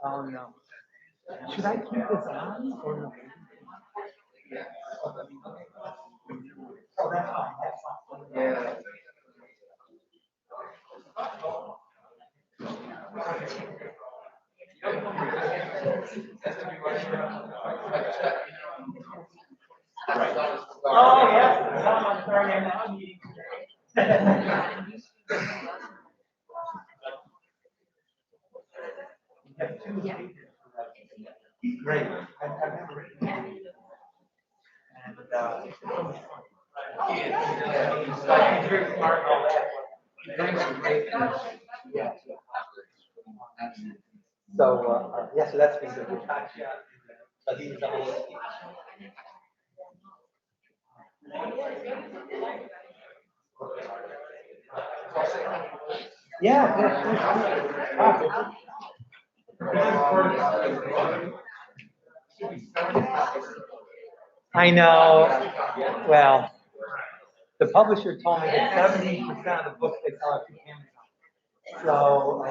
Oh no. Should I keep this on or no? Yeah. Oh yes, I'm sorry, I'm not meeting. He's great. I've never written him. And he's very smart and all that. He brings some great yeah. So yeah, so that's been good. Yeah. I know. Well, the publisher told me that 70% of the books they sell are through Amazon. So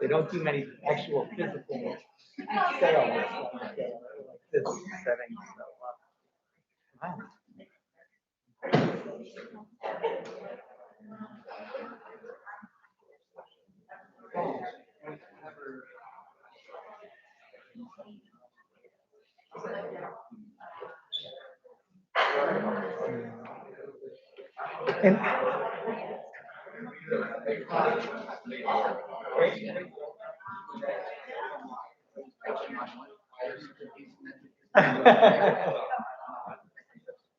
they don't do many actual physical sales like this setting. So, wow. And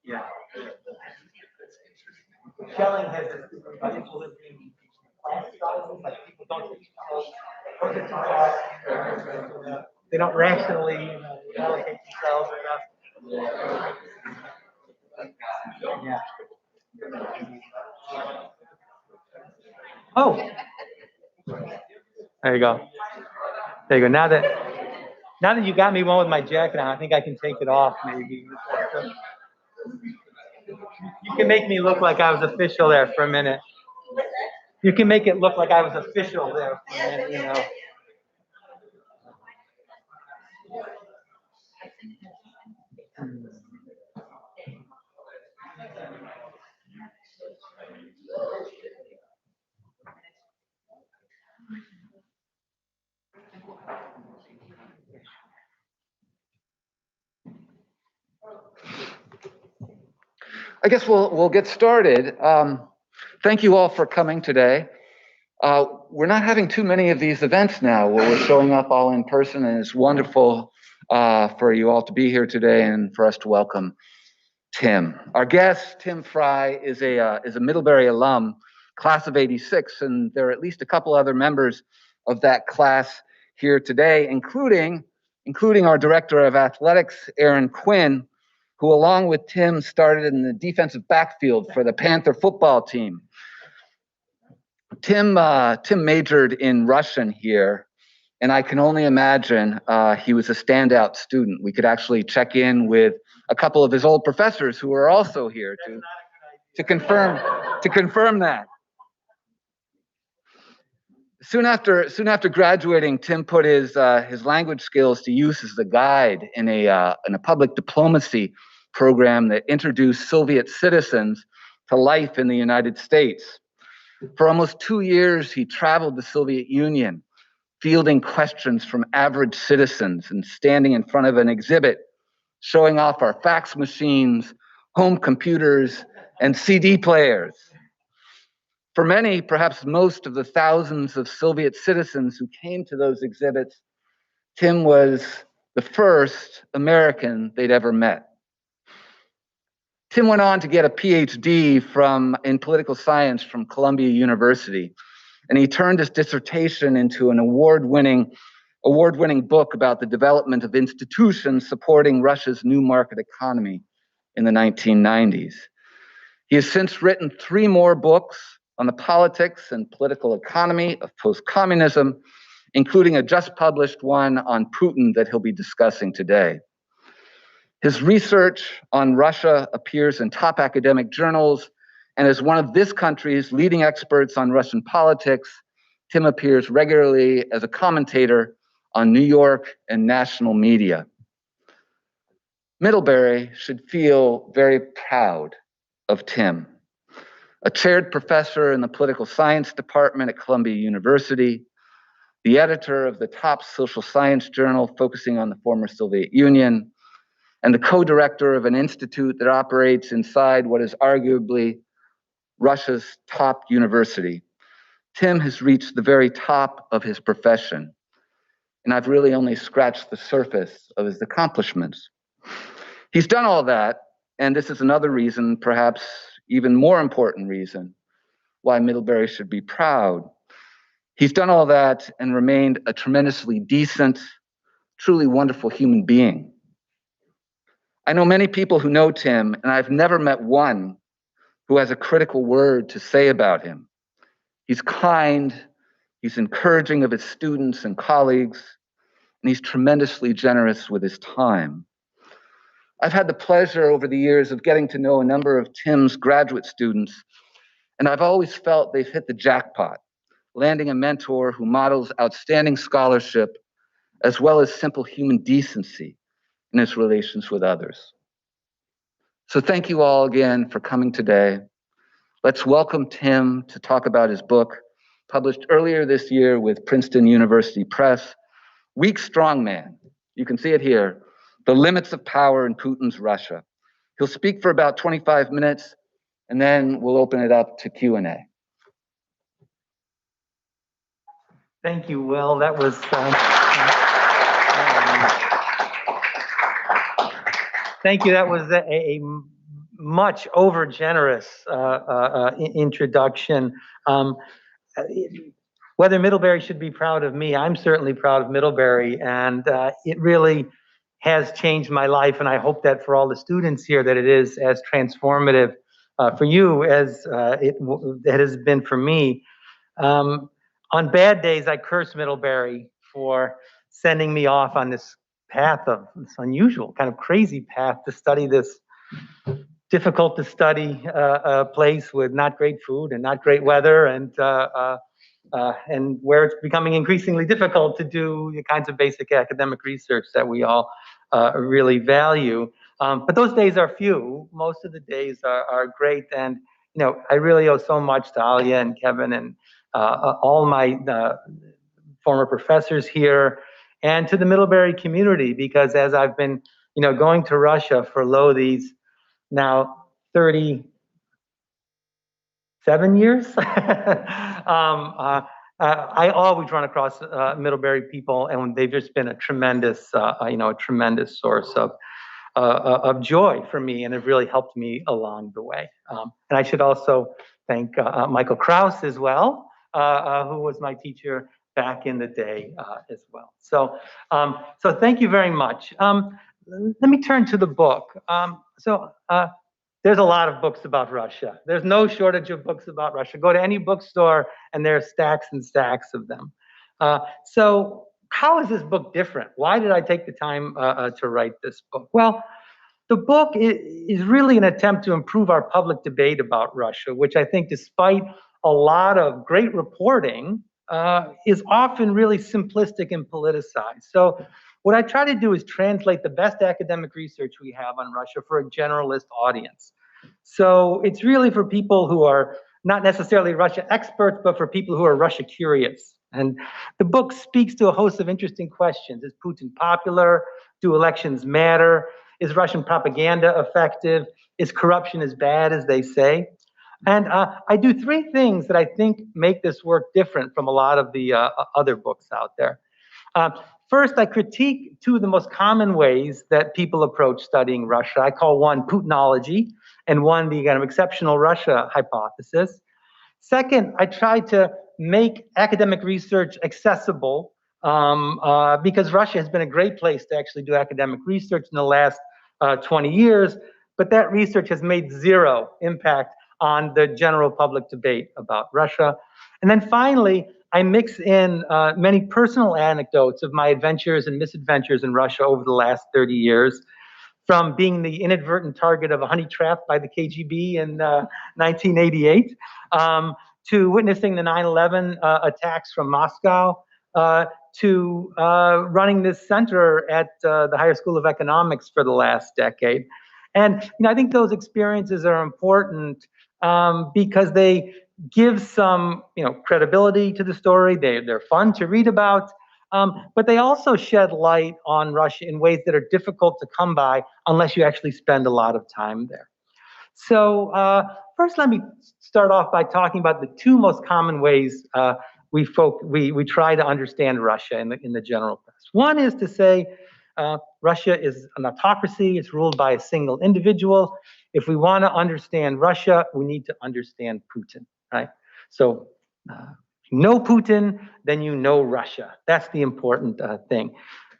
yeah. Schelling has this equilibrium like people they don't rationally allocate themselves enough. Yeah. Oh, there you go. There you go. Now that you got me one with my jacket on, I think I can take it off maybe. You can make me look like I was official there for a minute. You can make it look like I was official there for a minute, you know. I guess we'll get started. Thank you all for coming today. We're not having too many of these events now where we're showing up all in person, and it's wonderful for you all to be here today and for us to welcome Tim. Our guest, Tim Frye, is a Middlebury alum, class of '86, and there are at least a couple other members of that class here today, including our director of athletics, Aaron Quinn, who along with Tim started in the defensive backfield for the Panther football team. Tim majored in Russian here, and I can only imagine he was a standout student. We could actually check in with a couple of his old professors who are also here to confirm that. Soon after graduating, Tim put his language skills to use as a guide in a public diplomacy program that introduced Soviet citizens to life in the United States. For almost 2 years, he traveled the Soviet Union, fielding questions from average citizens and standing in front of an exhibit showing off our fax machines, home computers, and CD players. For many, perhaps most of the thousands of Soviet citizens who came to those exhibits, Tim was the first American they'd ever met. Tim went on to get a PhD in political science from Columbia University, and he turned his dissertation into an award-winning book about the development of institutions supporting Russia's new market economy in the 1990s. He has since written 3 more books on the politics and political economy of post-communism, including a just published one on Putin that he'll be discussing today. His research on Russia appears in top academic journals, and as one of this country's leading experts on Russian politics, Tim appears regularly as a commentator on New York and national media. Middlebury should feel very proud of Tim, a chaired professor in the political science department at Columbia University, the editor of the top social science journal focusing on the former Soviet Union, and the co-director of an institute that operates inside what is arguably Russia's top university. Tim has reached the very top of his profession, and I've really only scratched the surface of his accomplishments. He's done all that, and this is another reason, perhaps even more important reason, why Middlebury should be proud. He's done all that and remained a tremendously decent, truly wonderful human being. I know many people who know Tim, and I've never met one who has a critical word to say about him. He's kind, he's encouraging of his students and colleagues, and he's tremendously generous with his time. I've had the pleasure over the years of getting to know a number of Tim's graduate students, and I've always felt they've hit the jackpot, landing a mentor who models outstanding scholarship as well as simple human decency in his relations with others. So thank you all again for coming today. Let's welcome Tim to talk about his book, published earlier this year with Princeton University Press, Weak Strongman. You can see it here, The Limits of Power in Putin's Russia. He'll speak for about 25 minutes, and then we'll open it up to Q&A. Thank you, Will. That was thank you. That was a much over generous introduction. Whether Middlebury should be proud of me, I'm certainly proud of Middlebury, and it really has changed my life. And I hope that for all the students here, that it is as transformative for you as it has been for me. On bad days, I curse Middlebury for sending me off on this path of this unusual, kind of crazy path to study this difficult to study place with not great food and not great weather, and where it's becoming increasingly difficult to do the kinds of basic academic research that we all really value. But those days are few. Most of the days are great, and I really owe so much to Alia and Kevin and all my former professors here, and to the Middlebury community, because as I've been, going to Russia for these now 37 years, I always run across Middlebury people, and they've just been a tremendous, a tremendous source of joy for me, and have really helped me along the way. And I should also thank Michael Krause as well, who was my teacher back in the day as well. So thank you very much. Let me turn to the book. There's a lot of books about Russia. There's no shortage of books about Russia. Go to any bookstore and there are stacks and stacks of them. So how is this book different? Why did I take the time to write this book? Well, the book is really an attempt to improve our public debate about Russia, which I think, despite a lot of great reporting, is often really simplistic and politicized. So what I try to do is translate the best academic research we have on Russia for a generalist audience. So it's really for people who are not necessarily Russia experts, but for people who are Russia curious. And the book speaks to a host of interesting questions. Is Putin popular? Do elections matter? Is Russian propaganda effective? Is corruption as bad as they say? And I do three things that I think make this work different from a lot of the other books out there. First, I critique two of the most common ways that people approach studying Russia. I call one Putinology and one the kind of exceptional Russia hypothesis. Second, I try to make academic research accessible because Russia has been a great place to actually do academic research in the last 20 years, but that research has made zero impact on the general public debate about Russia. And then finally, I mix in many personal anecdotes of my adventures and misadventures in Russia over the last 30 years, from being the inadvertent target of a honey trap by the KGB in 1988, to witnessing the 9/11 attacks from Moscow, to running this center at the Higher School of Economics for the last decade. And I think those experiences are important because they give some credibility to the story. They're fun to read about, but they also shed light on Russia in ways that are difficult to come by unless you actually spend a lot of time there. So first, let me start off by talking about the two most common ways we try to understand Russia in the general press. One is to say Russia is an autocracy. It's ruled by a single individual. If we want to understand Russia, we need to understand Putin, right? So you know Putin, then you know Russia. That's the important thing.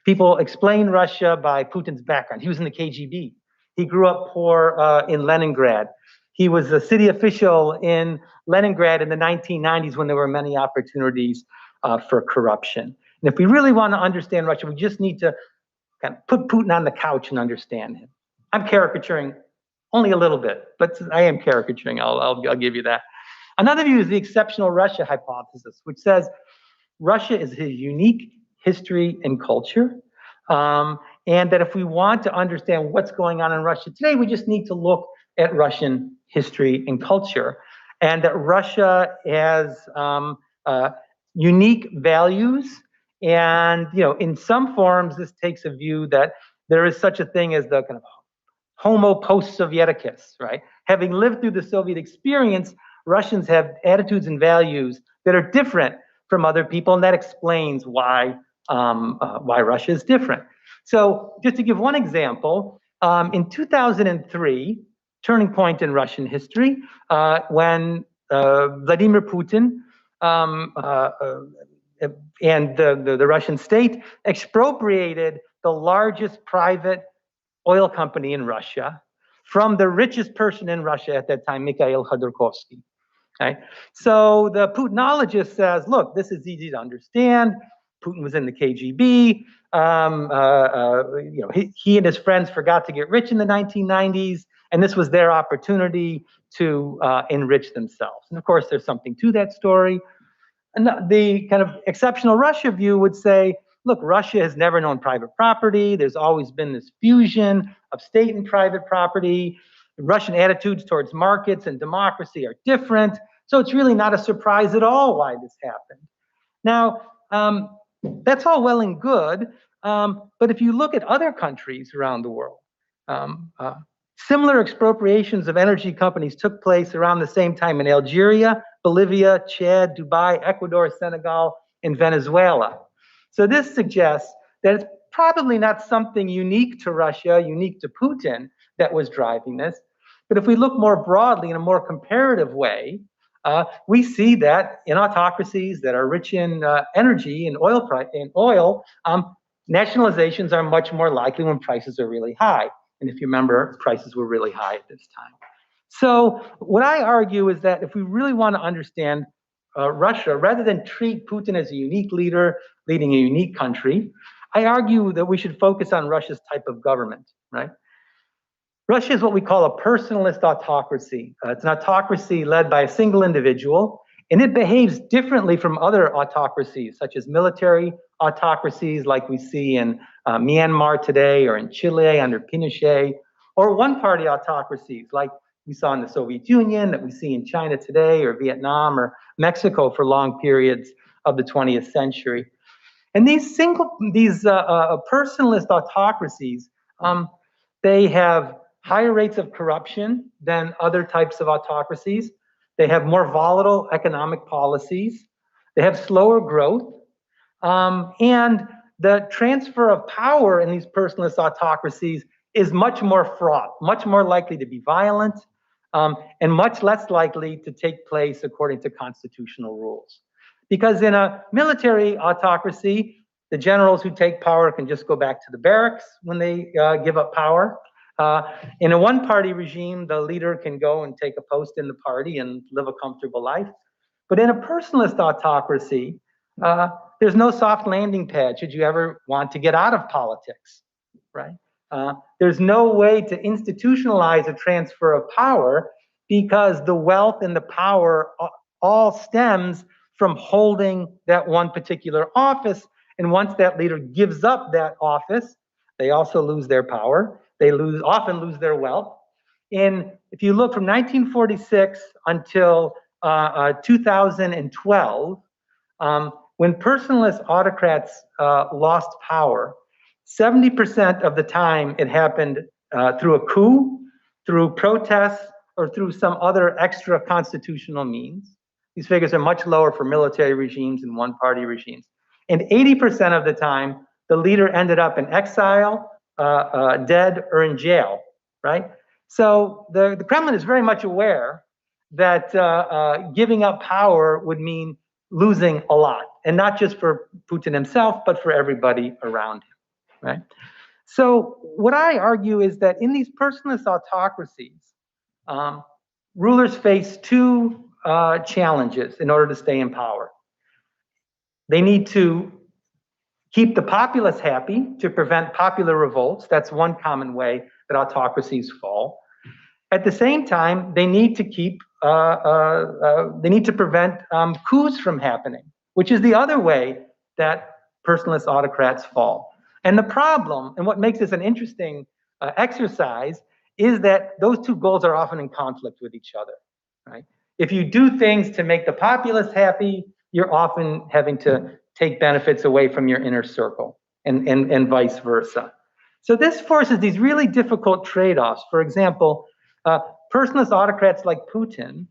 People explain Russia by Putin's background. He was in the KGB. He grew up poor in Leningrad. He was a city official in Leningrad in the 1990s when there were many opportunities for corruption. And if we really want to understand Russia, we just need to kind of put Putin on the couch and understand him. I'm caricaturing only a little bit, but I am caricaturing. I'll give you that. Another view is the exceptional Russia hypothesis, which says Russia is a unique history and culture, and that if we want to understand what's going on in Russia today, we just need to look at Russian history and culture, and that Russia has unique values. And in some forms, this takes a view that there is such a thing as the kind of Homo post-Sovieticus, right? Having lived through the Soviet experience, Russians have attitudes and values that are different from other people, and that explains why Russia is different. So just to give one example, in 2003, turning point in Russian history, when Vladimir Putin and the Russian state expropriated the largest private oil company in Russia from the richest person in Russia at that time, Mikhail Khodorkovsky. Right? So the Putinologist says, look, this is easy to understand. Putin was in the KGB. He and his friends forgot to get rich in the 1990s, and this was their opportunity to enrich themselves. And of course, there's something to that story. And the kind of exceptional Russia view would say, look, Russia has never known private property. There's always been this fusion of state and private property. Russian attitudes towards markets and democracy are different. So it's really not a surprise at all why this happened. Now, that's all well and good. But if you look at other countries around the world, similar expropriations of energy companies took place around the same time in Algeria, Bolivia, Chad, Dubai, Ecuador, Senegal, and Venezuela. So this suggests that it's probably not something unique to Russia, unique to Putin, that was driving this. But if we look more broadly in a more comparative way, we see that in autocracies that are rich in energy and oil, nationalizations are much more likely when prices are really high. And if you remember, prices were really high at this time. So what I argue is that if we really want to understand Russia, rather than treat Putin as a unique leader leading a unique country, I argue that we should focus on Russia's type of government, right? Russia is what we call a personalist autocracy. It's an autocracy led by a single individual, and it behaves differently from other autocracies, such as military autocracies like we see in Myanmar today or in Chile under Pinochet, or one-party autocracies like we saw in the Soviet Union, that we see in China today, or Vietnam, or Mexico for long periods of the 20th century. And these personalist autocracies, they have higher rates of corruption than other types of autocracies. They have more volatile economic policies. They have slower growth. And the transfer of power in these personalist autocracies is much more fraught, much more likely to be violent, and much less likely to take place according to constitutional rules. Because in a military autocracy, the generals who take power can just go back to the barracks when they give up power. In a one-party regime, the leader can go and take a post in the party and live a comfortable life. But in a personalist autocracy, there's no soft landing pad should you ever want to get out of politics, right? There's no way to institutionalize a transfer of power because the wealth and the power all stems from holding that one particular office. And once that leader gives up that office, they also lose their power. They often lose their wealth. If you look from 1946 until 2012, when personalist autocrats lost power, 70% of the time it happened through a coup, through protests, or through some other extra constitutional means. These figures are much lower for military regimes and one-party regimes. And 80% of the time, the leader ended up in exile, dead, or in jail, right? So the Kremlin is very much aware that giving up power would mean losing a lot, and not just for Putin himself, but for everybody around him, right? So what I argue is that in these personalist autocracies, rulers face two challenges in order to stay in power. They need to keep the populace happy to prevent popular revolts. That's one common way that autocracies fall. At the same time, they need to prevent coups from happening, which is the other way that personalist autocrats fall. And the problem, and what makes this an interesting exercise, is that those two goals are often in conflict with each other, right? If you do things to make the populace happy, you're often having to take benefits away from your inner circle, and vice versa. So this forces these really difficult trade-offs. For example, personalist autocrats like Putin,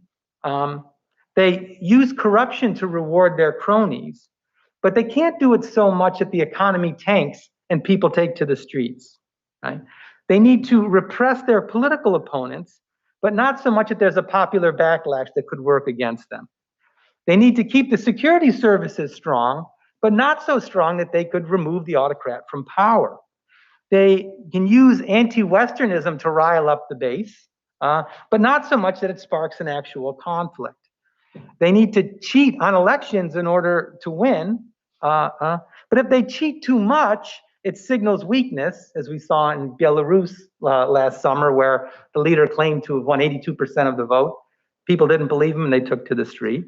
they use corruption to reward their cronies, but they can't do it so much that the economy tanks and people take to the streets, right? They need to repress their political opponents, but not so much that there's a popular backlash that could work against them. They need to keep the security services strong, but not so strong that they could remove the autocrat from power. They can use anti-Westernism to rile up the base, but not so much that it sparks an actual conflict. They need to cheat on elections in order to win, but if they cheat too much, it signals weakness, as we saw in Belarus last summer, where the leader claimed to have won 82% of the vote. People didn't believe him and they took to the street.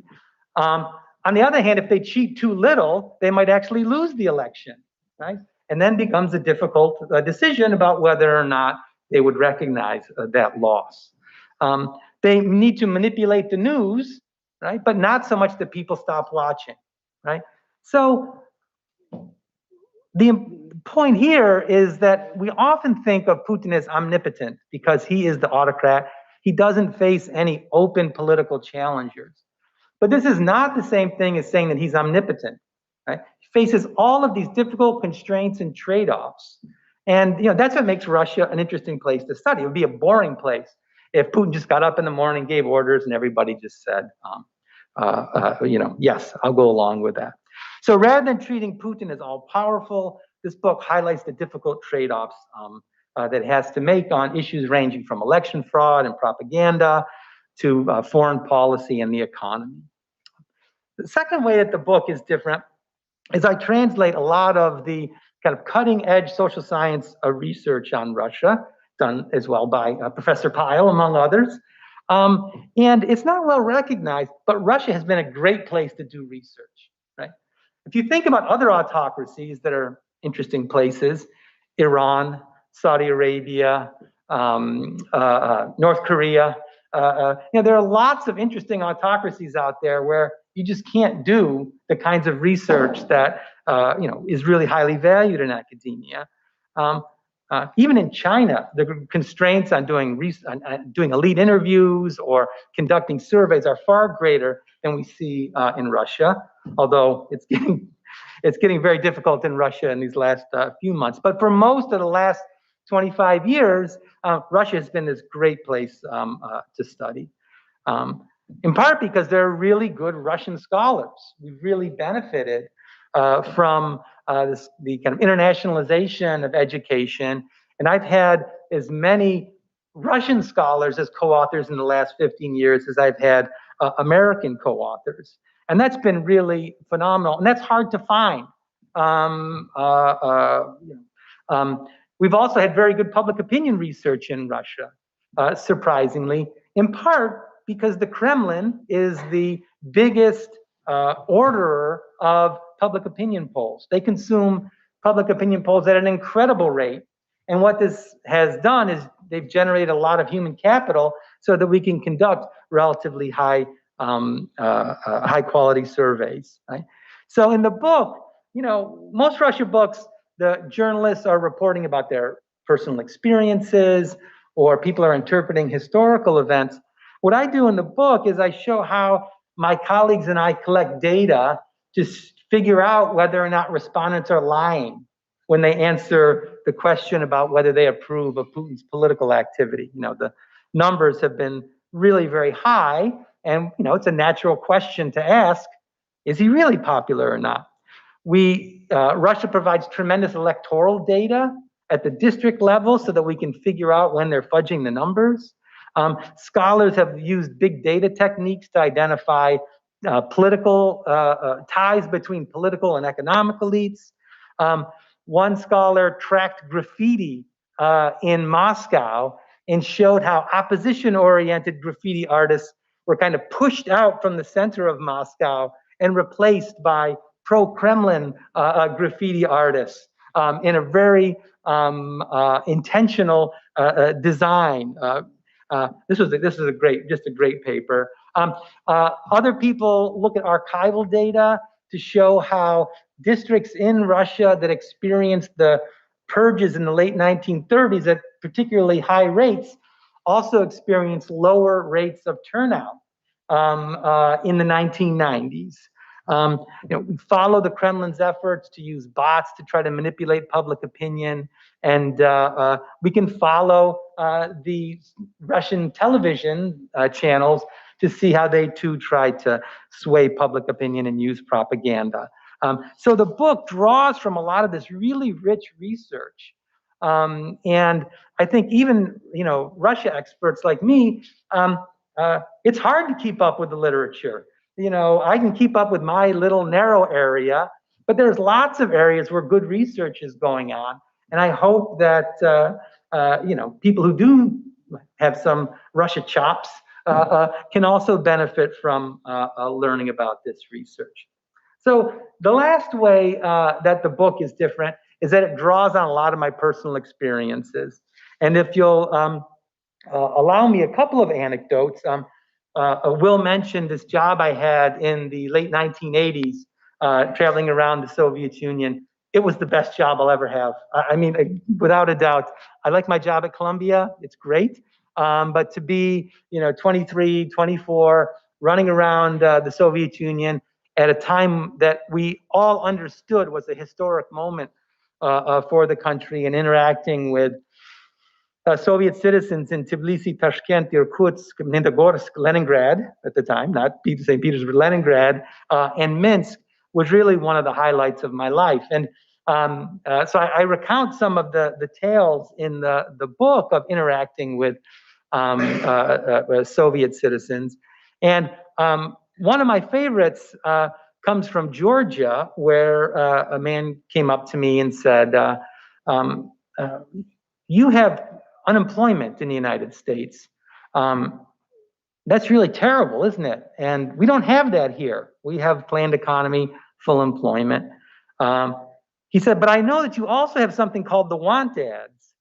On the other hand, if they cheat too little, they might actually lose the election, right? And then becomes a difficult decision about whether or not they would recognize that loss. They need to manipulate the news, right? But not so much that people stop watching, right? So the point here is that we often think of Putin as omnipotent because he is the autocrat. He doesn't face any open political challengers. But this is not the same thing as saying that he's omnipotent, right? He faces all of these difficult constraints and trade-offs. And that's what makes Russia an interesting place to study. It would be a boring place if Putin just got up in the morning, gave orders, and everybody just said, yes, I'll go along with that. So rather than treating Putin as all-powerful, this book highlights the difficult trade-offs that it has to make on issues ranging from election fraud and propaganda to foreign policy and the economy. The second way that the book is different is I translate a lot of the kind of cutting-edge social science research on Russia, done as well by Professor Pyle, among others. And it's not well recognized, but Russia has been a great place to do research, right? If you think about other autocracies that are interesting places, Iran, Saudi Arabia, North Korea, There are lots of interesting autocracies out there where you just can't do the kinds of research that is really highly valued in academia. Even in China, the constraints on doing elite interviews or conducting surveys are far greater than we see in Russia, although it's getting very difficult in Russia in these last few months. But for most of the last 25 years, Russia has been this great place to study. In part because there are really good Russian scholars. We've really benefited from the kind of internationalization of education. And I've had as many Russian scholars as co-authors in the last 15 years as I've had American co-authors. And that's been really phenomenal. And that's hard to find. We've also had very good public opinion research in Russia, surprisingly, in part because the Kremlin is the biggest orderer of public opinion polls. They consume public opinion polls at an incredible rate. And what this has done is they've generated a lot of human capital so that we can conduct relatively high quality surveys. Right? So in the book, most Russia books, the journalists are reporting about their personal experiences or people are interpreting historical events. What I do in the book is I show how my colleagues and I collect data to figure out whether or not respondents are lying when they answer the question about whether they approve of Putin's political activity. The numbers have been really very high, and it's a natural question to ask, is he really popular or not? Russia provides tremendous electoral data at the district level so that we can figure out when they're fudging the numbers. Scholars have used big data techniques to identify political ties between political and economic elites. One scholar tracked graffiti in Moscow and showed how opposition-oriented graffiti artists were kind of pushed out from the center of Moscow and replaced by pro-Kremlin graffiti artists in a very intentional design. This is a great paper. Other people look at archival data to show how districts in Russia that experienced the purges in the late 1930s at particularly high rates also experienced lower rates of turnout in the 1990s. We follow the Kremlin's efforts to use bots to try to manipulate public opinion, and we can follow the Russian television channels to see how they too try to sway public opinion and use propaganda. So the book draws from a lot of this really rich research. And I think even, Russia experts like me, it's hard to keep up with the literature. I can keep up with my little narrow area, but there's lots of areas where good research is going on. And I hope that, people who do have some Russia chops can also benefit from learning about this research. So the last way that the book is different is that it draws on a lot of my personal experiences. And if you'll allow me a couple of anecdotes, Will mentioned this job I had in the late 1980s, traveling around the Soviet Union. It was the best job I'll ever have. I mean, without a doubt. I like my job at Columbia. It's great. But to be, 23, 24, running around the Soviet Union at a time that we all understood was a historic moment for the country, and interacting with Soviet citizens in Tbilisi, Tashkent, Irkutsk, Magnitogorsk, Leningrad at the time, not St. Petersburg, Leningrad, and Minsk was really one of the highlights of my life. And so I recount some of the tales in the book of interacting with Soviet citizens. And one of my favorites comes from Georgia, where a man came up to me and said, you have unemployment in the United States. That's really terrible, isn't it? And we don't have that here. We have planned economy, full employment. He said, but I know that you also have something called the want ads.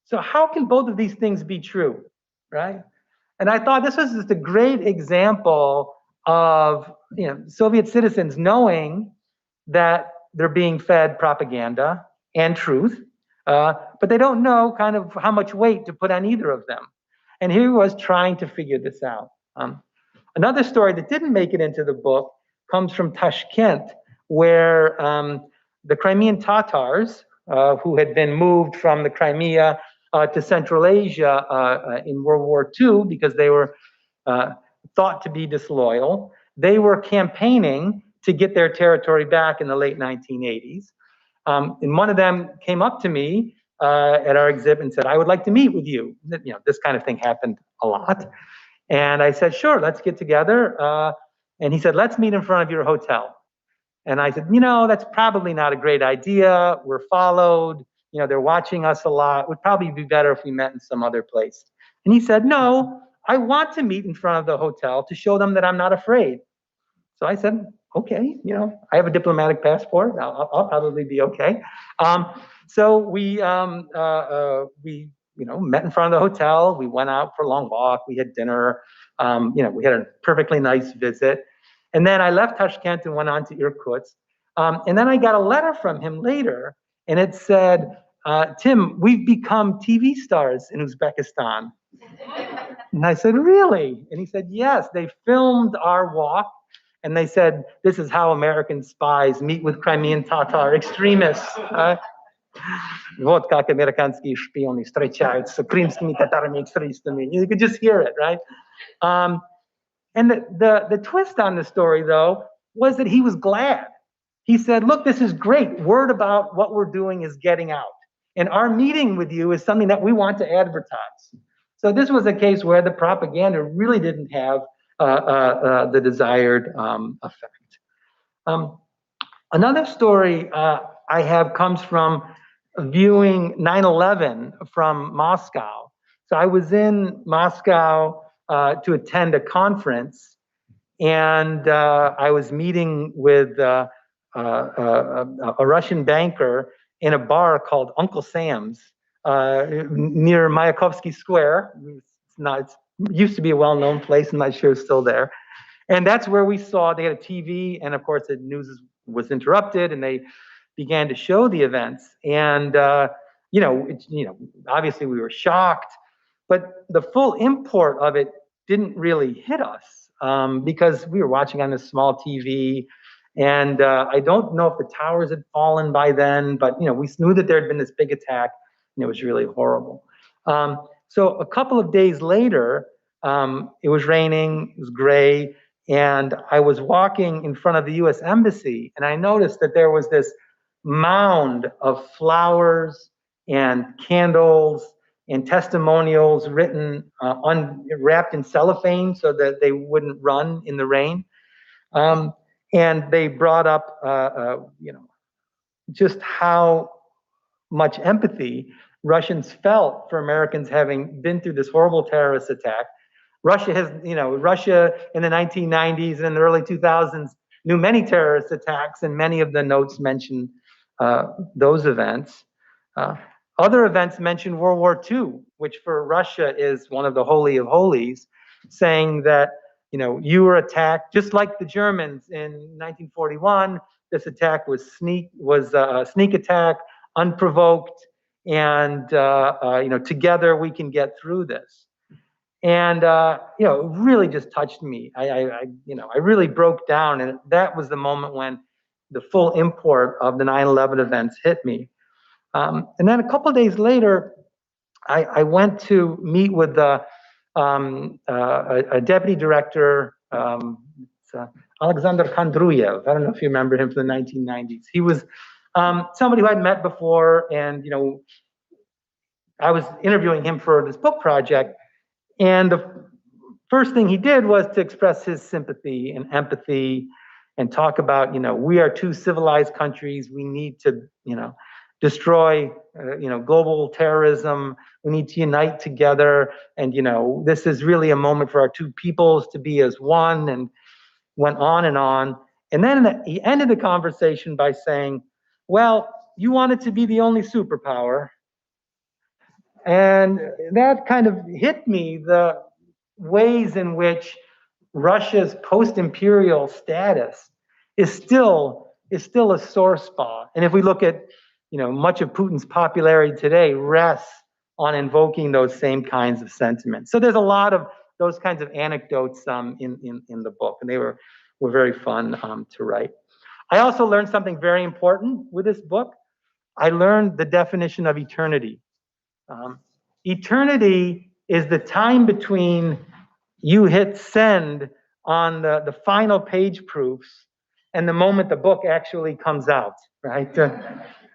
So how can both of these things be true, right? And I thought this was just a great example of, Soviet citizens knowing that they're being fed propaganda and truth, but they don't know kind of how much weight to put on either of them. And here he was trying to figure this out. Another story that didn't make it into the book comes from Tashkent, where the Crimean Tatars, who had been moved from the Crimea to Central Asia in World War II because they were thought to be disloyal, they were campaigning to get their territory back in the late 1980s. And one of them came up to me at our exhibit and said, "I would like to meet with you." This kind of thing happened a lot. And I said, "Sure, let's get together." And he said, "Let's meet in front of your hotel." And I said, "That's probably not a great idea. We're followed. They're watching us a lot. It would probably be better if we met in some other place." And he said, "No, I want to meet in front of the hotel to show them that I'm not afraid." So I said, "Okay, I have a diplomatic passport. I'll probably be okay." So we met in front of the hotel. We went out for a long walk. We had dinner. We had a perfectly nice visit. And then I left Tashkent and went on to Irkutsk. And then I got a letter from him later, and it said, "Tim, we've become TV stars in Uzbekistan." And I said, "Really?" And he said, "Yes, they filmed our walk. And they said, this is how American spies meet with Crimean Tatar extremists." Вот как американские шпионы встречаются с крымскими татарами экстремистами. You could just hear it, right? And the twist on the story, though, was that he was glad. He said, "Look, this is great. Word about what we're doing is getting out. And our meeting with you is something that we want to advertise." So this was a case where the propaganda really didn't have the desired effect. Another story I have comes from viewing 9/11 from Moscow. So I was in Moscow to attend a conference, and I was meeting with a Russian banker in a bar called Uncle Sam's near Mayakovsky Square. It used to be a well-known place. I'm not sure it's still there. And that's where we saw, they had a TV, and of course the news was interrupted, and they began to show the events. And obviously we were shocked, but the full import of it didn't really hit us because we were watching on this small TV, and I don't know if the towers had fallen by then, but we knew that there had been this big attack, and it was really horrible. So a couple of days later, it was raining, it was gray, and I was walking in front of the US Embassy, and I noticed that there was this mound of flowers and candles and testimonials written, wrapped in cellophane so that they wouldn't run in the rain. And they brought up, just how much empathy Russians felt for Americans having been through this horrible terrorist attack. Russia in the 1990s and in the early 2000s knew many terrorist attacks, and many of the notes mention those events. Other events mention World War II, which for Russia is one of the holy of holies, saying that you were attacked just like the Germans in 1941. This attack was a sneak attack, unprovoked, and together we can get through this. And it really just touched me. I really broke down, and that was the moment when the full import of the 9/11 events hit me. And then a couple of days later, I went to meet with a deputy director, Alexander Kondruyev. I don't know if you remember him from the 1990s. He was somebody who I'd met before, and I was interviewing him for this book project. And the first thing he did was to express his sympathy and empathy and talk about, we are two civilized countries. We need to, destroy, global terrorism. We need to unite together. And, this is really a moment for our two peoples to be as one, and went on and on. And then he ended the conversation by saying, well, you wanted to be the only superpower. And that kind of hit me, ways in which Russia's post-imperial status is still a sore spot. And if we look at, much of Putin's popularity today rests on invoking those same kinds of sentiments. So there's a lot of those kinds of anecdotes in the book, and they were very fun to write. I also learned something very important with this book. I learned the definition of eternity. Eternity is the time between you hit send on the final page proofs and the moment the book actually comes out, right?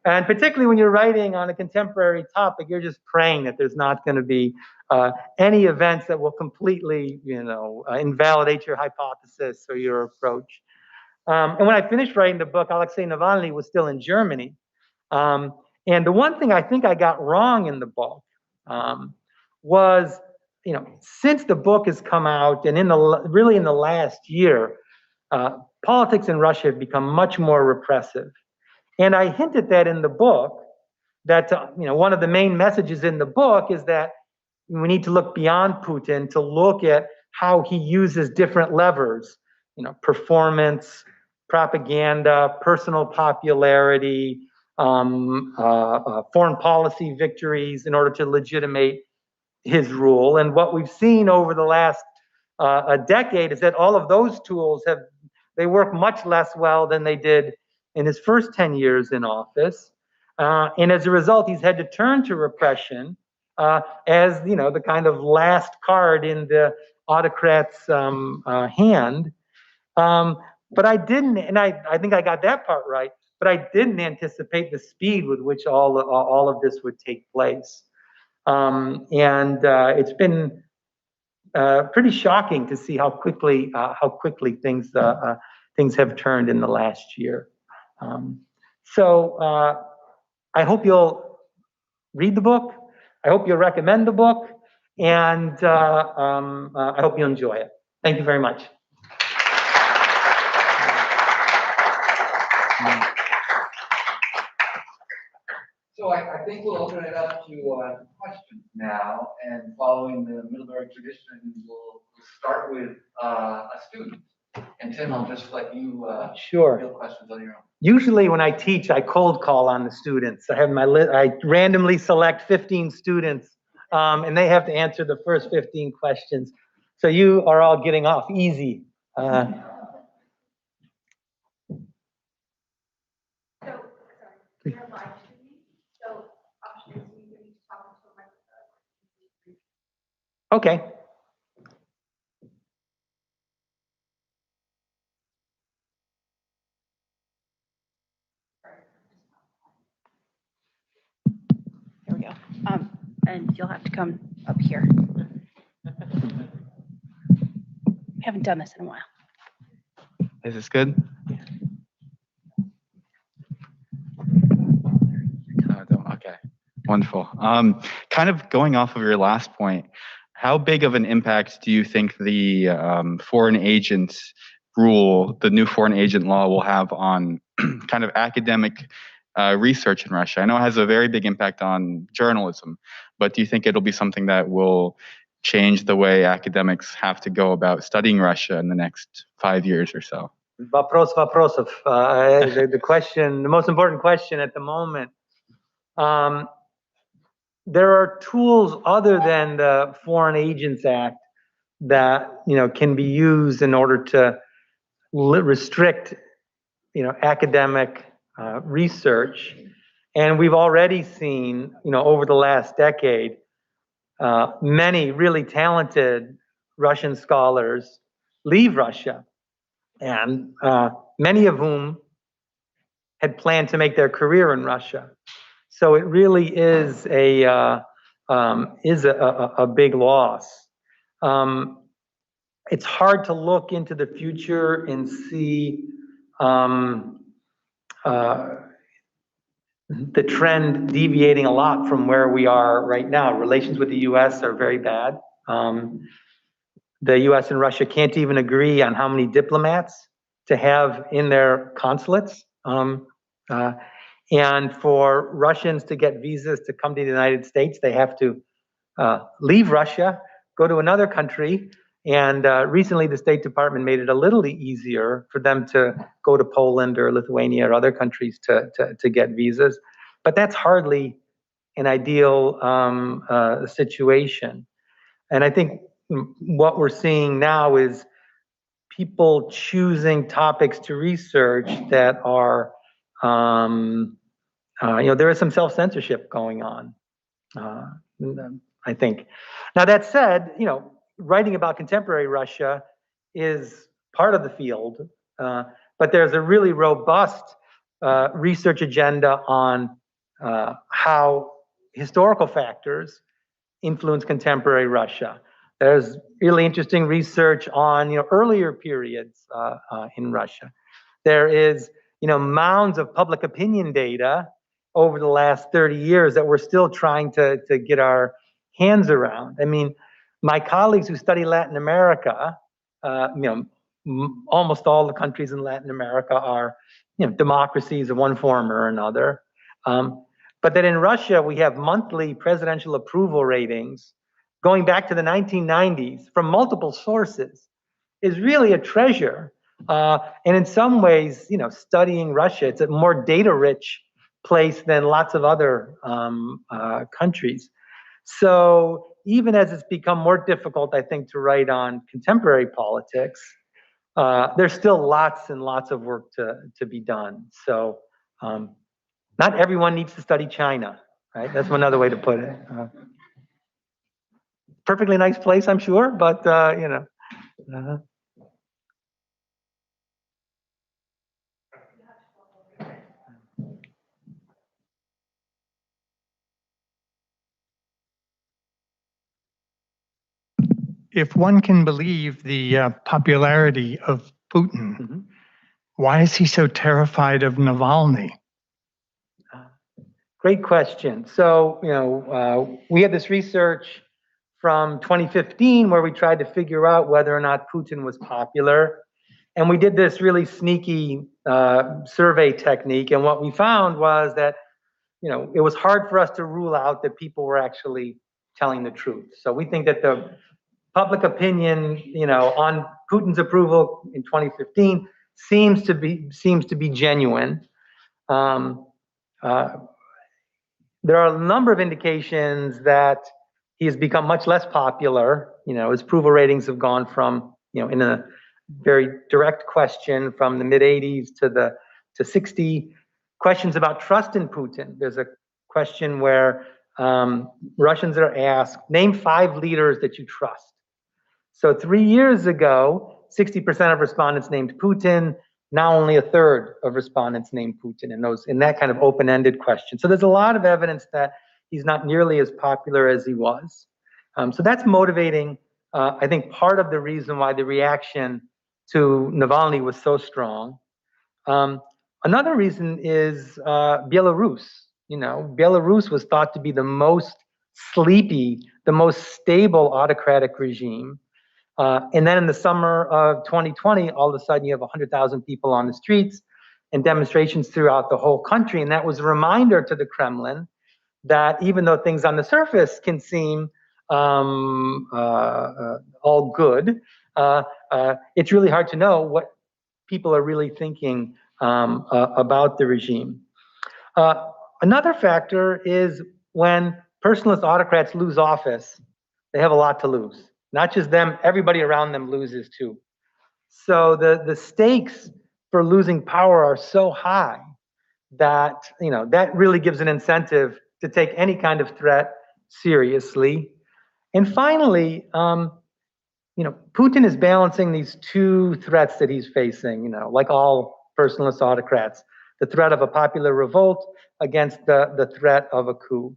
And particularly when you're writing on a contemporary topic, you're just praying that there's not going to be any events that will completely, invalidate your hypothesis or your approach. And when I finished writing the book, Alexei Navalny was still in Germany. And the one thing I think I got wrong in the book was, since the book has come out and really in the last year, politics in Russia have become much more repressive. And I hinted that in the book, that one of the main messages in the book is that we need to look beyond Putin to look at how he uses different levers, performance, propaganda, personal popularity, foreign policy victories in order to legitimate his rule. And what we've seen over the last a decade is that all of those tools they work much less well than they did in his first 10 years in office. And as a result, he's had to turn to repression as, the kind of last card in the autocrat's hand. But I didn't, and I think I got that part right, but I didn't anticipate the speed with which all of this would take place. And it's been pretty shocking to see how quickly things have turned in the last year. So I hope you'll read the book. I hope you'll recommend the book, and I hope you enjoy it. Thank you very much. So I think we'll open it up to questions now, and following the Middlebury tradition, we'll start with a student. And Tim, I'll just let you field questions on your own. Usually when I teach, I cold call on the students. I have I randomly select 15 students, and they have to answer the first 15 questions. So you are all getting off easy. Okay. Here we go. And you'll have to come up here. We haven't done this in a while. Is this good? Okay, wonderful. Kind of going off of your last point, how big of an impact do you think the foreign agents rule, the new foreign agent law, will have on kind of academic research in Russia? I know it has a very big impact on journalism, but do you think it'll be something that will change the way academics have to go about studying Russia in the next 5 years or so? Вопросов. The question, the most important question at the moment. There are tools other than the Foreign Agents Act that can be used in order to restrict academic research, and we've already seen over the last decade many really talented Russian scholars leave Russia, and many of whom had planned to make their career in Russia. So it really is a big loss. It's hard to look into the future and see the trend deviating a lot from where we are right now. Relations with the U.S. are very bad. The U.S. and Russia can't even agree on how many diplomats to have in their consulates. And for Russians to get visas to come to the United States, they have to leave Russia, go to another country. And recently, the State Department made it a little easier for them to go to Poland or Lithuania or other countries to get visas. But that's hardly an ideal situation. And I think what we're seeing now is people choosing topics to research that are, there is some self-censorship going on, I think. Now, that said, writing about contemporary Russia is part of the field, but there's a really robust research agenda on how historical factors influence contemporary Russia. There's really interesting research on earlier periods in Russia. There is mounds of public opinion data over the last 30 years that we're still trying to get our hands around. I mean, my colleagues who study Latin America, almost all the countries in Latin America are democracies of one form or another. But that in Russia, we have monthly presidential approval ratings going back to the 1990s from multiple sources is really a treasure. And in some ways, studying Russia, it's a more data-rich place than lots of other countries. So even as it's become more difficult, I think, to write on contemporary politics, there's still lots and lots of work to be done. So not everyone needs to study China, right? That's another way to put it. Perfectly nice place, I'm sure, but If one can believe the popularity of Putin, why is he so terrified of Navalny? Great question. So, we had this research from 2015 where we tried to figure out whether or not Putin was popular. And we did this really sneaky survey technique. And what we found was that, it was hard for us to rule out that people were actually telling the truth. So we think that the public opinion, on Putin's approval in 2015 seems to be genuine. There are a number of indications that he has become much less popular. His approval ratings have gone from, in a very direct question, from the mid-80s to 60. Questions about trust in Putin. There's a question where Russians are asked, name 5 leaders that you trust. So 3 years ago, 60% of respondents named Putin. Now only a third of respondents named Putin in that kind of open-ended question. So there's a lot of evidence that he's not nearly as popular as he was. So that's motivating, I think, part of the reason why the reaction to Navalny was so strong. Another reason is Belarus. Belarus was thought to be the most sleepy, the most stable autocratic regime. And then in the summer of 2020, all of a sudden you have 100,000 people on the streets and demonstrations throughout the whole country. And that was a reminder to the Kremlin that even though things on the surface can seem all good, it's really hard to know what people are really thinking about the regime. Another factor is when personalist autocrats lose office, they have a lot to lose. Not just them, everybody around them loses too. So the stakes for losing power are so high that that really gives an incentive to take any kind of threat seriously. And finally, Putin is balancing these 2 threats that he's facing, like all personalist autocrats, the threat of a popular revolt against the threat of a coup.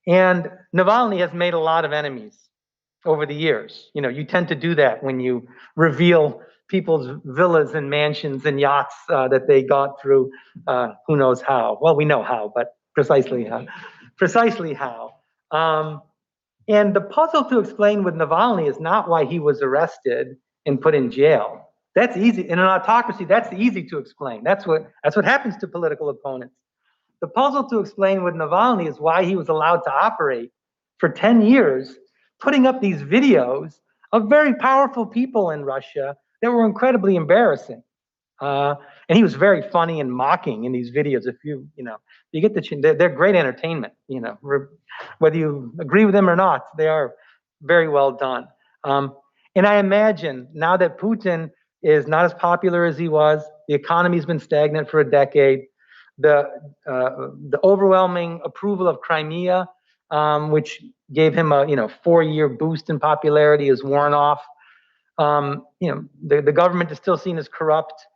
And Navalny has made a lot of enemies over the years. You tend to do that when you reveal people's villas and mansions and yachts that they got through who knows how. Well, we know how, but precisely how. And the puzzle to explain with Navalny is not why he was arrested and put in jail. That's easy. In an autocracy, that's easy to explain. That's what happens to political opponents. The puzzle to explain with Navalny is why he was allowed to operate for 10 years putting up these videos of very powerful people in Russia that were incredibly embarrassing. And he was very funny and mocking in these videos. If you get they're great entertainment, whether you agree with them or not, they are very well done. And I imagine now that Putin is not as popular as he was, the economy's been stagnant for a decade, the overwhelming approval of Crimea, which gave him a 4-year boost in popularity, is worn off. The government is still seen as corrupt.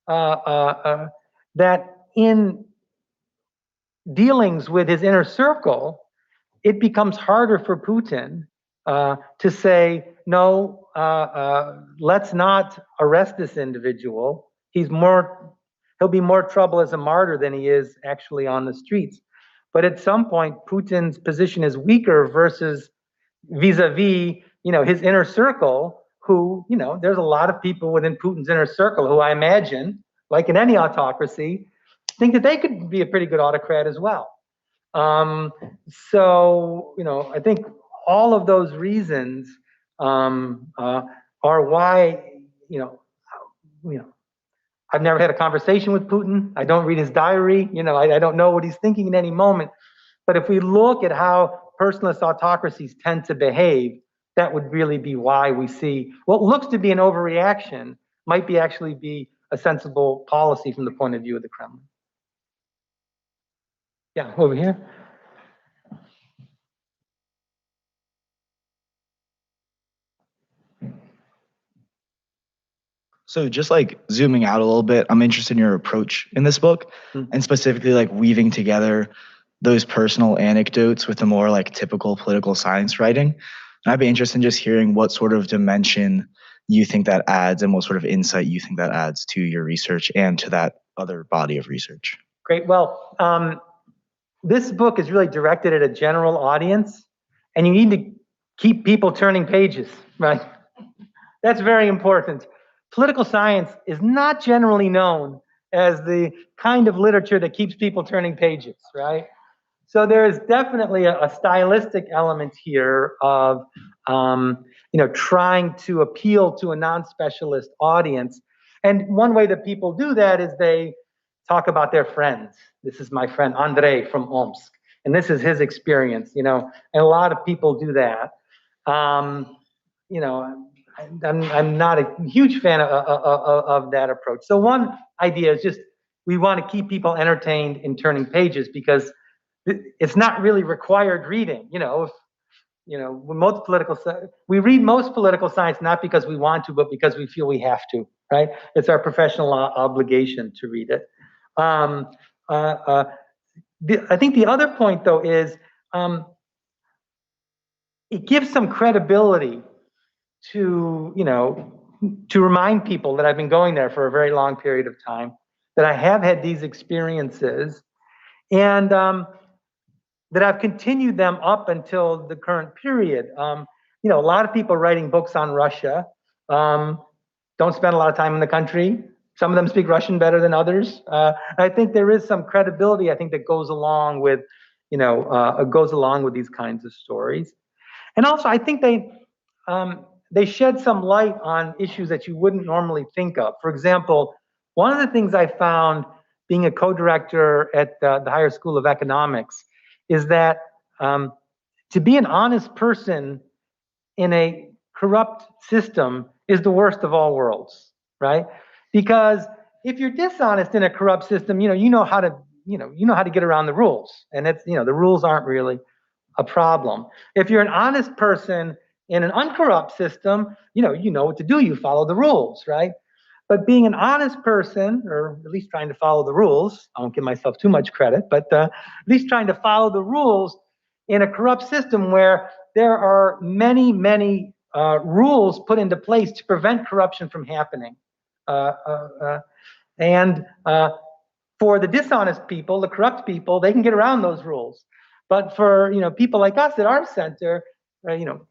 That in dealings with his inner circle, it becomes harder for Putin to say, no, let's not arrest this individual. He'll be more trouble as a martyr than he is actually on the streets. But at some point, Putin's position is weaker versus vis-a-vis, his inner circle, who, there's a lot of people within Putin's inner circle who I imagine, like in any autocracy, think that they could be a pretty good autocrat as well. So, I think all of those reasons are why, I've never had a conversation with Putin. I don't read his diary. I don't know what he's thinking in any moment. But if we look at how personalist autocracies tend to behave, that would really be why we see what looks to be an overreaction might actually be a sensible policy from the point of view of the Kremlin. Yeah, over here. So just like zooming out a little bit, I'm interested in your approach in this book, and specifically like weaving together those personal anecdotes with the more like typical political science writing. And I'd be interested in just hearing what sort of dimension you think that adds and what sort of insight you think that adds to your research and to that other body of research. Great. Well, this book is really directed at a general audience, and you need to keep people turning pages, right? That's very important. Political science is not generally known as the kind of literature that keeps people turning pages, right? So there is definitely a stylistic element here of, trying to appeal to a non-specialist audience. And one way that people do that is they talk about their friends. This is my friend Andrei from Omsk, and this is his experience, and a lot of people do that. I'm not a huge fan of that approach. So one idea is just we want to keep people entertained in turning pages because it's not really required reading. We read most political science not because we want to, but because we feel we have to, right? It's our professional obligation to read it. I think the other point, though, is it gives some credibility to remind people that I've been going there for a very long period of time, that I have had these experiences, and that I've continued them up until the current period. A lot of people writing books on Russia don't spend a lot of time in the country. Some of them speak Russian better than others. I think there is some credibility, I think, that goes along with, these kinds of stories. And also, I think they shed some light on issues that you wouldn't normally think of. For example, one of the things I found being a co-director at the Higher School of Economics is that to be an honest person in a corrupt system is the worst of all worlds, right? Because if you're dishonest in a corrupt system, you know how to get around the rules, and it's the rules aren't really a problem. If you're an honest person in an uncorrupt system, you know what to do. You follow the rules, right? But being an honest person, or at least trying to follow the rules, I won't give myself too much credit, but at least trying to follow the rules in a corrupt system where there are many, many rules put into place to prevent corruption from happening. And for the dishonest people, the corrupt people, they can get around those rules. But for people like us at our center,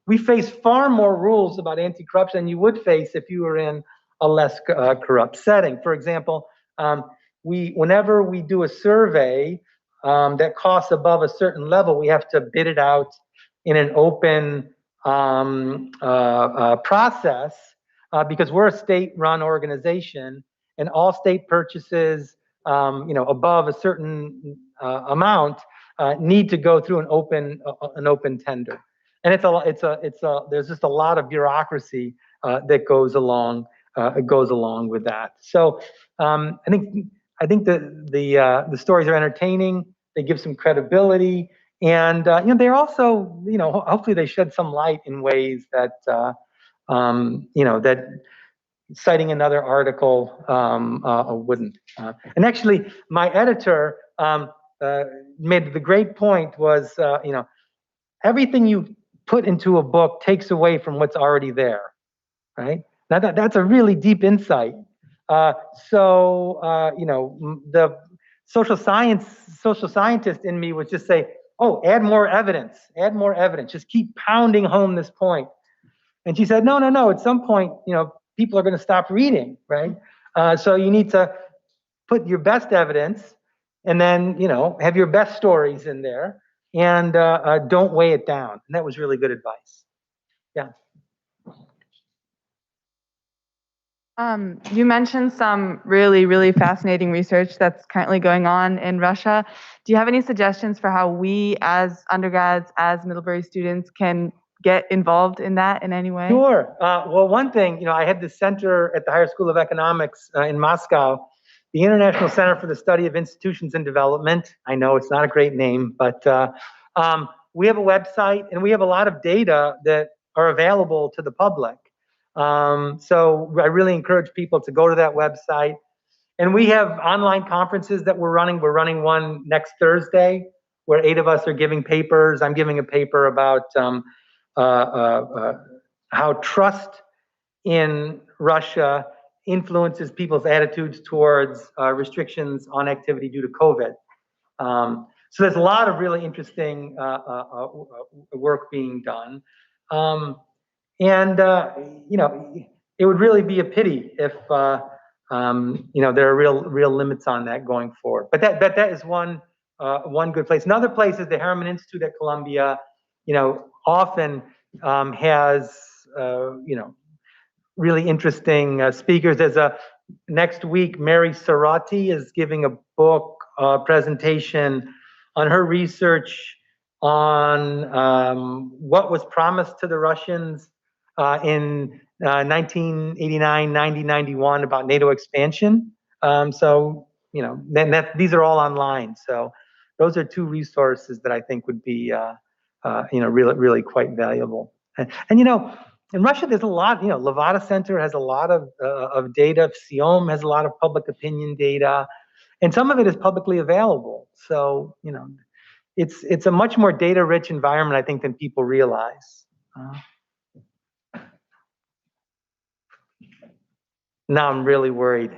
we face far more rules about anti-corruption than you would face if you were in a less corrupt setting. For example, whenever we do a survey that costs above a certain level, we have to bid it out in an open process because we're a state-run organization, and all state purchases, above a certain amount need to go through an open tender, and there's just a lot of bureaucracy that goes along with that. So I think the stories are entertaining. They give some credibility, and they're also, hopefully they shed some light in ways that that citing another article wouldn't. And actually, my editor made the great point was, everything you put into a book takes away from what's already there, right? Now that's a really deep insight. The social scientist in me would just say, oh, add more evidence, just keep pounding home this point. And she said, no, at some point, people are going to stop reading, right? So you need to put your best evidence and then, have your best stories in there, and don't weigh it down. And that was really good advice. Yeah. You mentioned some really, really fascinating research that's currently going on in Russia. Do you have any suggestions for how we as undergrads, as Middlebury students, can get involved in that in any way? Sure. Well, one thing, I had this center at the Higher School of Economics in Moscow, the International Center for the Study of Institutions and Development. I know it's not a great name, but we have a website, and we have a lot of data that are available to the public. So I really encourage people to go to that website. And we have online conferences that we're running. We're running one next Thursday where 8 of us are giving papers. I'm giving a paper about how trust in Russia influences people's attitudes towards restrictions on activity due to COVID. So there's a lot of really interesting work being done. It would really be a pity if there are real limits on that going forward. But that is one good place. Another place is the Harriman Institute at Columbia. Often has really interesting speakers. Next week, Mary Sarati is giving a book presentation on her research on what was promised to the Russians in 1989, 90, 91 about NATO expansion. These are all online. So those are 2 resources that I think would be, really quite valuable. And in Russia, there's a lot. Levada Center has a lot of data. FSIOM has a lot of public opinion data, and some of it is publicly available. So it's a much more data-rich environment, I think, than people realize. Now I'm really worried.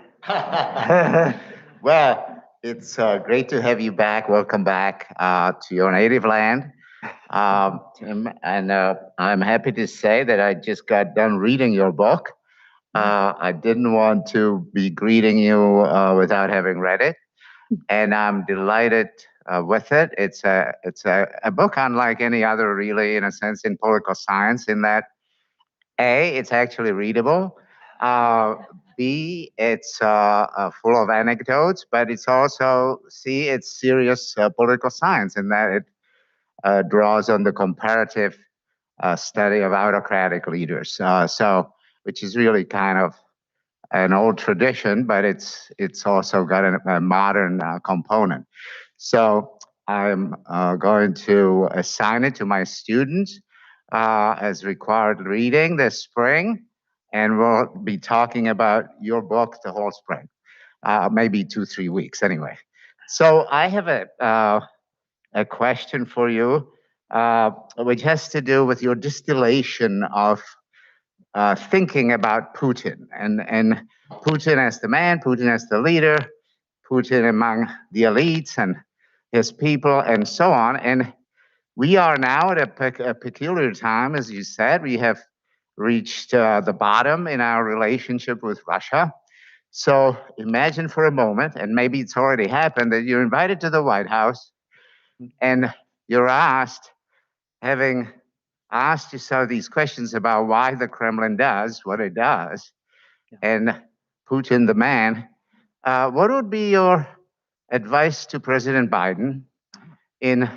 Well, it's great to have you back. Welcome back to your native land. And I'm happy to say that I just got done reading your book. I didn't want to be greeting you without having read it, and I'm delighted with it. It's a book unlike any other, really, in a sense, in political science, in that A, it's actually readable. B, it's full of anecdotes, but it's also, C, it's serious political science in that it draws on the comparative study of autocratic leaders. Which is really kind of an old tradition, but it's also got a modern component. So I'm going to assign it to my students as required reading this spring. And we'll be talking about your book the whole spring, maybe 2-3 weeks anyway. So I have a question for you, which has to do with your distillation of thinking about Putin and Putin as the man, Putin as the leader, Putin among the elites and his people and so on. And we are now at a peculiar time, as you said. We have reached the bottom in our relationship with Russia. So imagine for a moment, and maybe it's already happened, that you're invited to the White House and you're asked, having asked you some of these questions about why the Kremlin does what it does, and Putin the man, what would be your advice to President Biden in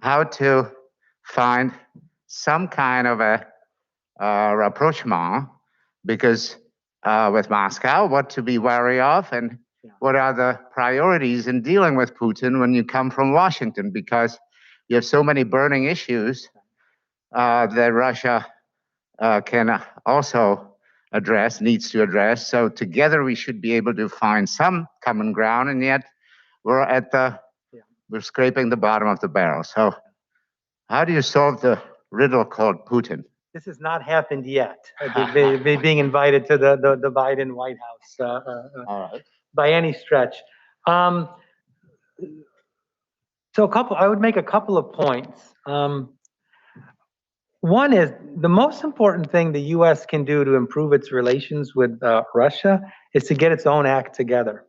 how to find some kind of a rapprochement? Because with Moscow, what to be wary of, and what are the priorities in dealing with Putin when you come from Washington? Because you have so many burning issues that Russia can also address, needs to address. So together we should be able to find some common ground, and yet we're scraping the bottom of the barrel. So how do you solve the riddle called Putin? This has not happened yet. Being invited to the Biden White House All right. by any stretch. So I would make a couple of points. One is the most important thing the U.S. can do to improve its relations with Russia is to get its own act together.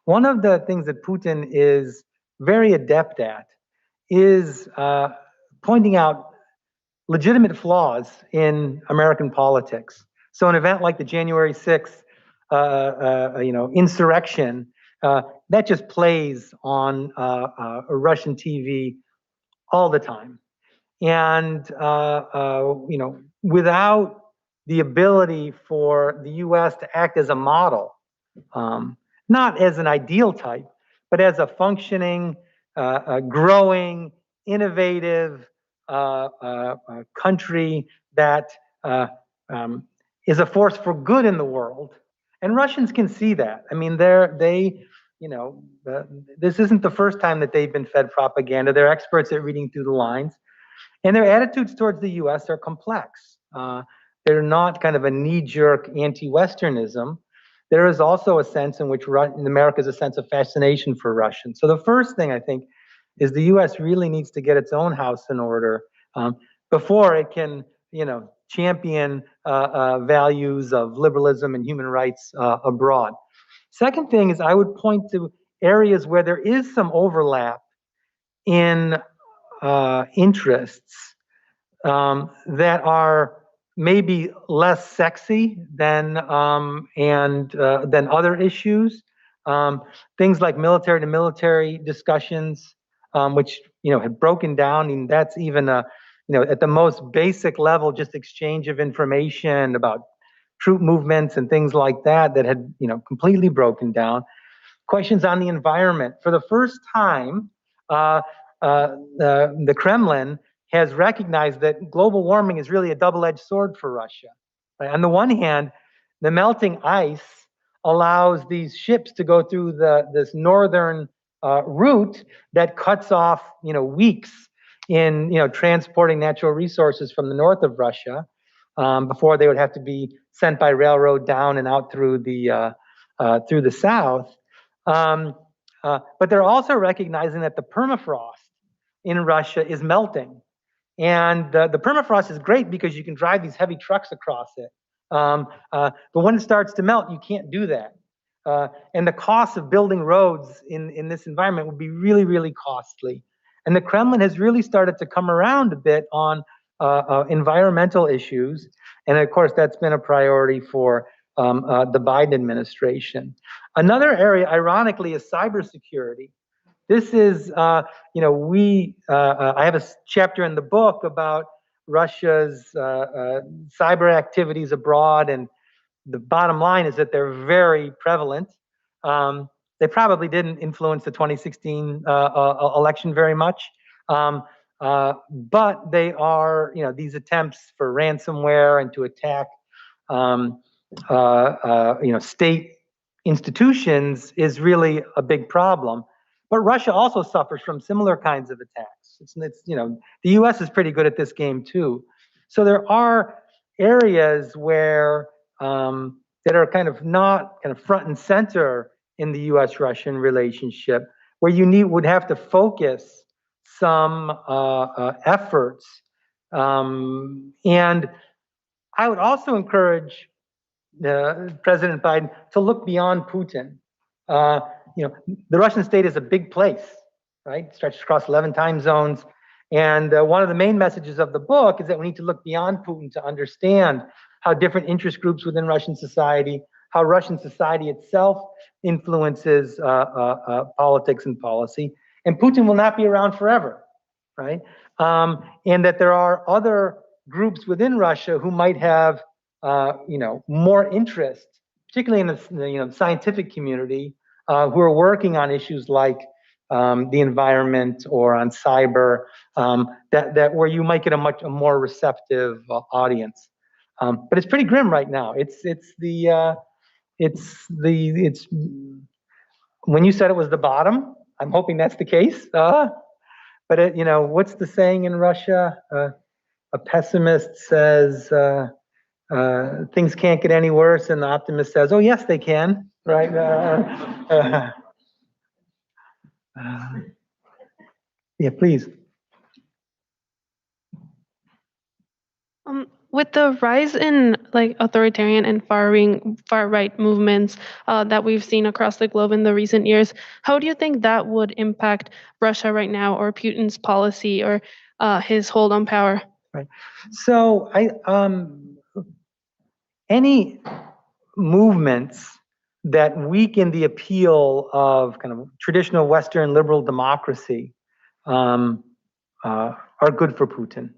One of the things that Putin is very adept at is pointing out legitimate flaws in American politics. So an event like the January 6th, insurrection, that just plays on Russian TV all the time. And, without the ability for the U.S. to act as a model, not as an ideal type, but as a functioning, growing, innovative country that is a force for good in the world. And Russians can see that. I mean, this isn't the first time that they've been fed propaganda. They're experts at reading through the lines. And their attitudes towards the U.S. are complex. They're not kind of a knee-jerk anti-Westernism. There is also a sense in which in America is a sense of fascination for Russians. So the first thing I think is the U.S. really needs to get its own house in order before it can, champion values of liberalism and human rights abroad. Second thing is I would point to areas where there is some overlap in interests that are maybe less sexy than other issues. Things like military to military discussions, which had broken down, and that's even at the most basic level, just exchange of information about troop movements and things like that had completely broken down. Questions on the environment. For the first time, the Kremlin has recognized that global warming is really a double-edged sword for Russia. Right? On the one hand, the melting ice allows these ships to go through this northern route that cuts off weeks in transporting natural resources from the north of Russia before they would have to be sent by railroad down and out through the south. But they're also recognizing that the permafrost in Russia is melting. And the permafrost is great because you can drive these heavy trucks across it. But when it starts to melt, you can't do that. And the cost of building roads in this environment would be really, really costly. And the Kremlin has really started to come around a bit on environmental issues. And of course, that's been a priority for the Biden administration. Another area, ironically, is cybersecurity. This is, I have a chapter in the book about Russia's cyber activities abroad, and the bottom line is that they're very prevalent. They probably didn't influence the 2016 election very much, but they are, these attempts for ransomware and to attack, state institutions is really a big problem. But Russia also suffers from similar kinds of attacks. The U.S. is pretty good at this game too. So there are areas where that are kind of not kind of front and center in the U.S.-Russian relationship, where would have to focus some efforts. And I would also encourage President Biden to look beyond Putin. The Russian state is a big place, right? It stretches across 11 time zones. And one of the main messages of the book is that we need to look beyond Putin to understand how different interest groups within Russian society, how Russian society itself influences politics and policy. And Putin will not be around forever, right? And that there are other groups within Russia who might have, more interest, particularly in the scientific community, who are working on issues like the environment or on cyber, that where you might get a more receptive audience. But it's pretty grim right now. It's when you said it was the bottom, I'm hoping that's the case. But what's the saying in Russia? A pessimist says things can't get any worse, and the optimist says, "Oh yes, they can." Right? Yeah, please. With the rise in like authoritarian and far right movements that we've seen across the globe in the recent years, how do you think that would impact Russia right now, or Putin's policy, or his hold on power? Right. So any movements that weaken the appeal of kind of traditional Western liberal democracy are good for Putin.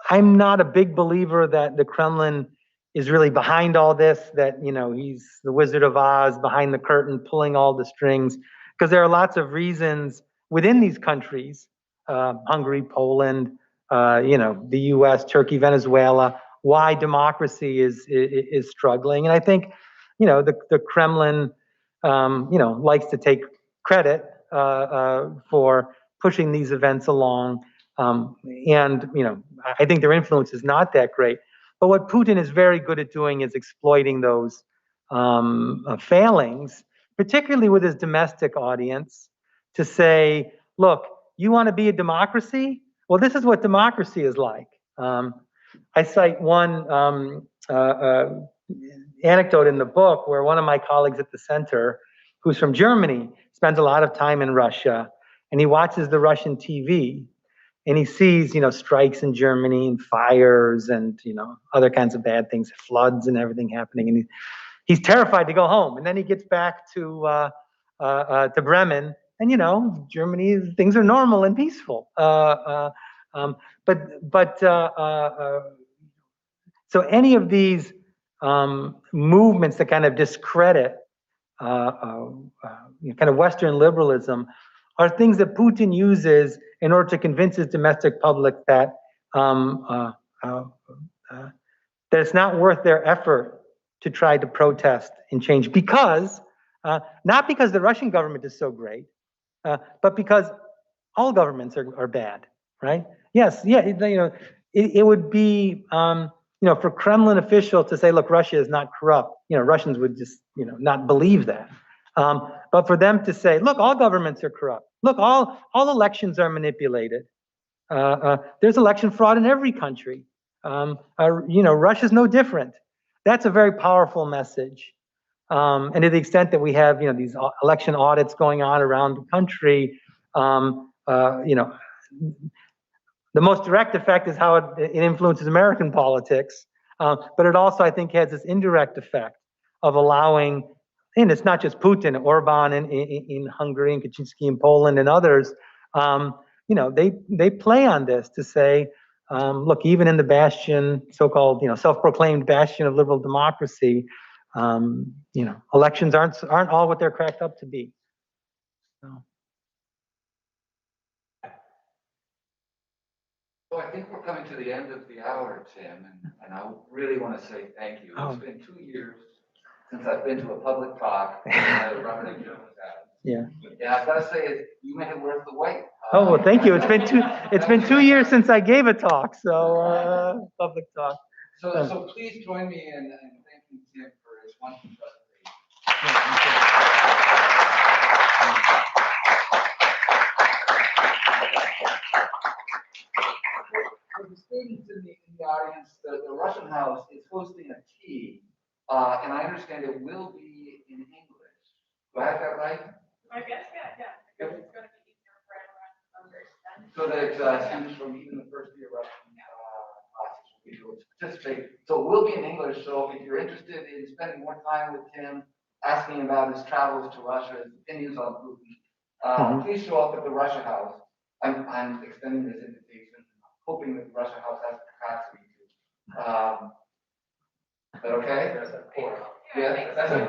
I'm not a big believer that the Kremlin is really behind all this, that he's the Wizard of Oz behind the curtain pulling all the strings, because there are lots of reasons within these countries, Hungary, Poland, the US, Turkey, Venezuela, why democracy is struggling. And I think the Kremlin likes to take credit for pushing these events along. And I think their influence is not that great. But what Putin is very good at doing is exploiting those failings, particularly with his domestic audience, to say, look, you want to be a democracy? Well, this is what democracy is like. I cite one anecdote in the book where one of my colleagues at the center, who's from Germany, spends a lot of time in Russia, and he watches the Russian TV. And he sees, strikes in Germany and fires and, other kinds of bad things, floods and everything happening. And he's terrified to go home. And then he gets back to Bremen, and, Germany, things are normal and peaceful. So any of these movements that kind of discredit kind of Western liberalism are things that Putin uses in order to convince his domestic public that that it's not worth their effort to try to protest and change, because not because the Russian government is so great, but because all governments are bad, right? Yes, yeah, it would be for Kremlin officials to say, look, Russia is not corrupt. Russians would just not believe that. But for them to say, look, all governments are corrupt. Look, all elections are manipulated. There's election fraud in every country. Russia's no different. That's a very powerful message. And to the extent that we have, these election audits going on around the country, the most direct effect is how it influences American politics. But it also, I think, has this indirect effect of allowing, and it's not just Putin, Orban in Hungary and Kaczynski in Poland and others, they play on this to say, look, even in the bastion, so-called, self-proclaimed bastion of liberal democracy, elections aren't all what they're cracked up to be. So I think we're coming to the end of the hour, Tim, and I really want to say thank you. It's been 2 years since I've been to a public talk at Robert Jones' house. Yeah. Yeah, I've got to say, you made it worth the wait. Well, thank you. It's been 2 years since I gave a talk, so public talk. So please join me in thanking Tim for his wonderful presentation. For the students in the audience, the Russian House is hosting a tea, and I understand it will be in English. Do I have that right? I guess, yeah. Because it's going to be easier for everyone to understand. so that students from even the first year Russian classes will be able to participate. So it will be in English. So if you're interested in spending more time with Tim, asking about his travels to Russia, his opinions on Putin, please show up at the Russia House. I'm extending this invitation, hoping that the Russia House has the capacity to. Is that okay? Yeah, that's